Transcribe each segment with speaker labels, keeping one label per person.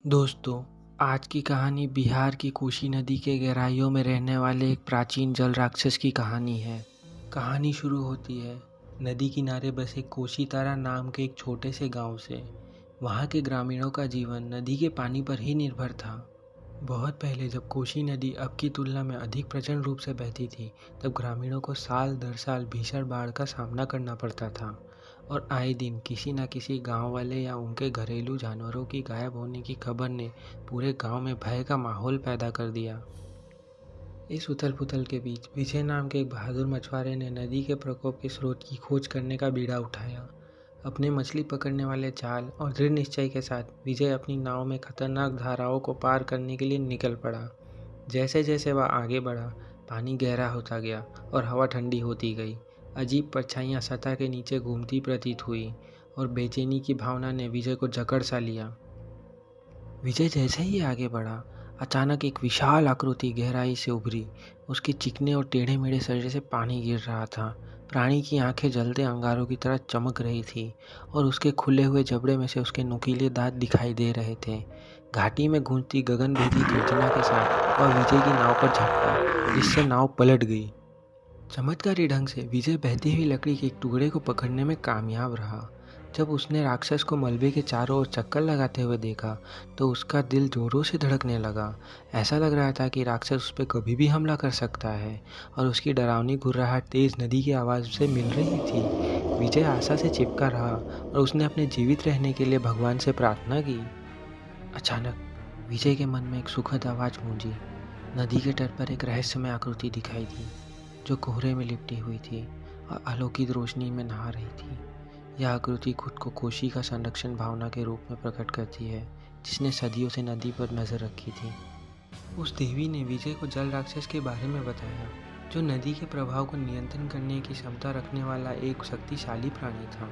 Speaker 1: दोस्तों, आज की कहानी बिहार की कोसी नदी के गहराइयों में रहने वाले एक प्राचीन जल राक्षस की कहानी है। कहानी शुरू होती है नदी किनारे बसे कोसी तारा नाम के एक छोटे से गांव से। वहां के ग्रामीणों का जीवन नदी के पानी पर ही निर्भर था। बहुत पहले जब कोसी नदी अब की तुलना में अधिक प्रचंड रूप से बहती थी, तब ग्रामीणों को साल दर साल भीषण बाढ़ का सामना करना पड़ता था और आए दिन किसी न किसी गांव वाले या उनके घरेलू जानवरों की गायब होने की खबर ने पूरे गांव में भय का माहौल पैदा कर दिया। इस उथल पुथल के बीच विजय नाम के एक बहादुर मछुआरे ने नदी के प्रकोप के स्रोत की खोज करने का बीड़ा उठाया। अपने मछली पकड़ने वाले जाल और दृढ़ निश्चय के साथ विजय अपनी नाव में खतरनाक धाराओं को पार करने के लिए निकल पड़ा। जैसे जैसे वह आगे बढ़ा, पानी गहरा होता गया और हवा ठंडी होती गई। अजीब परछाइयाँ सतह के नीचे घूमती प्रतीत हुई और बेचैनी की भावना ने विजय को जकड़ सा लिया। विजय जैसे ही आगे बढ़ा, अचानक एक विशाल आकृति गहराई से उभरी। उसके चिकने और टेढ़े मेढ़े शरीर से पानी गिर रहा था। प्राणी की आंखें जलते अंगारों की तरह चमक रही थी और उसके खुले हुए जबड़े में से उसके नुकीले दांत दिखाई दे रहे थे। घाटी में गूंजती गगनभेदी गर्जना के साथ वह विजय की नाव पर झपटा, जिससे नाव पलट गई। चमत्कारी ढंग से विजय बहती हुई लकड़ी के एक टुकड़े को पकड़ने में कामयाब रहा। जब उसने राक्षस को मलबे के चारों ओर चक्कर लगाते हुए देखा, तो उसका दिल जोरों से धड़कने लगा। ऐसा लग रहा था कि राक्षस उस पर कभी भी हमला कर सकता है और उसकी डरावनी घुर्राहट तेज नदी की आवाज़ से मिल रही थी। विजय आशा से चिपका रहा और उसने अपने जीवित रहने के लिए भगवान से प्रार्थना की। अचानक विजय के मन में एक सुखद आवाज़ गूंजी। नदी के तट पर एक रहस्यमय आकृति दिखाई दी, जो कोहरे में लिपटी हुई थी और अलौकिक रोशनी में नहा रही थी। यह आकृति खुद को कोसी का संरक्षण भावना के रूप में प्रकट करती है, जिसने सदियों से नदी पर नजर रखी थी। उस देवी ने विजय को जल राक्षस के बारे में बताया, जो नदी के प्रभाव को नियंत्रण करने की क्षमता रखने वाला एक शक्तिशाली प्राणी था।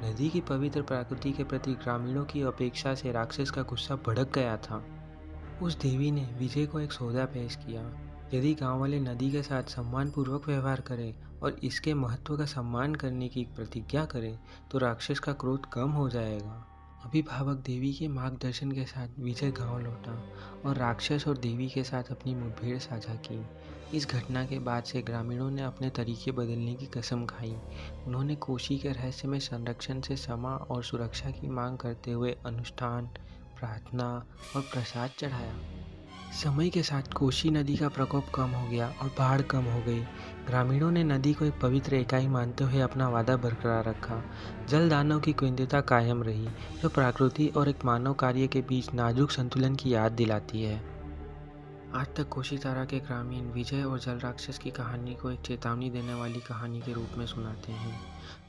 Speaker 1: नदी की पवित्र प्रकृति के प्रति ग्रामीणों की अपेक्षा से राक्षस का गुस्सा भड़क गया था। उस देवी ने विजय को एक सौदा पेश किया। यदि गांव वाले नदी के साथ सम्मानपूर्वक व्यवहार करें और इसके महत्व का सम्मान करने की प्रतिज्ञा करें, तो राक्षस का क्रोध कम हो जाएगा। अभिभावक देवी के मार्गदर्शन के साथ विजय गांव लौटा और राक्षस और देवी के साथ अपनी मुठभेड़ साझा की। इस घटना के बाद से ग्रामीणों ने अपने तरीके बदलने की कसम खाई। उन्होंने कोसी के रहस्यमय संरक्षण से क्षमा और सुरक्षा की मांग करते हुए अनुष्ठान, प्रार्थना और प्रसाद चढ़ाया। समय के साथ कोसी नदी का प्रकोप कम हो गया और बाढ़ कम हो गई। ग्रामीणों ने नदी को एक पवित्र इकाई मानते हुए अपना वादा बरकरार रखा। जल दानों की केंद्रता कायम रही, जो प्रकृति और एक मानव कार्य के बीच नाजुक संतुलन की याद दिलाती है। आज तक कोसी तारा के ग्रामीण विजय और जल राक्षस की कहानी को एक चेतावनी देने वाली कहानी के रूप में सुनाते हैं।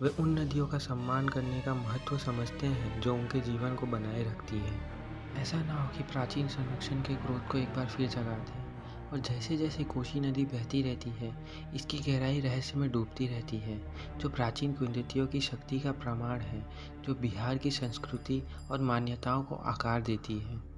Speaker 1: वे उन नदियों का सम्मान करने का महत्व समझते हैं जो उनके जीवन को बनाए रखती है। ऐसा ना हो कि प्राचीन संरक्षण के क्रोध को एक बार फिर जगा दें। और जैसे जैसे कोसी नदी बहती रहती है, इसकी गहराई रहस्य में डूबती रहती है, जो प्राचीन किंवदंतियों की शक्ति का प्रमाण है, जो बिहार की संस्कृति और मान्यताओं को आकार देती है।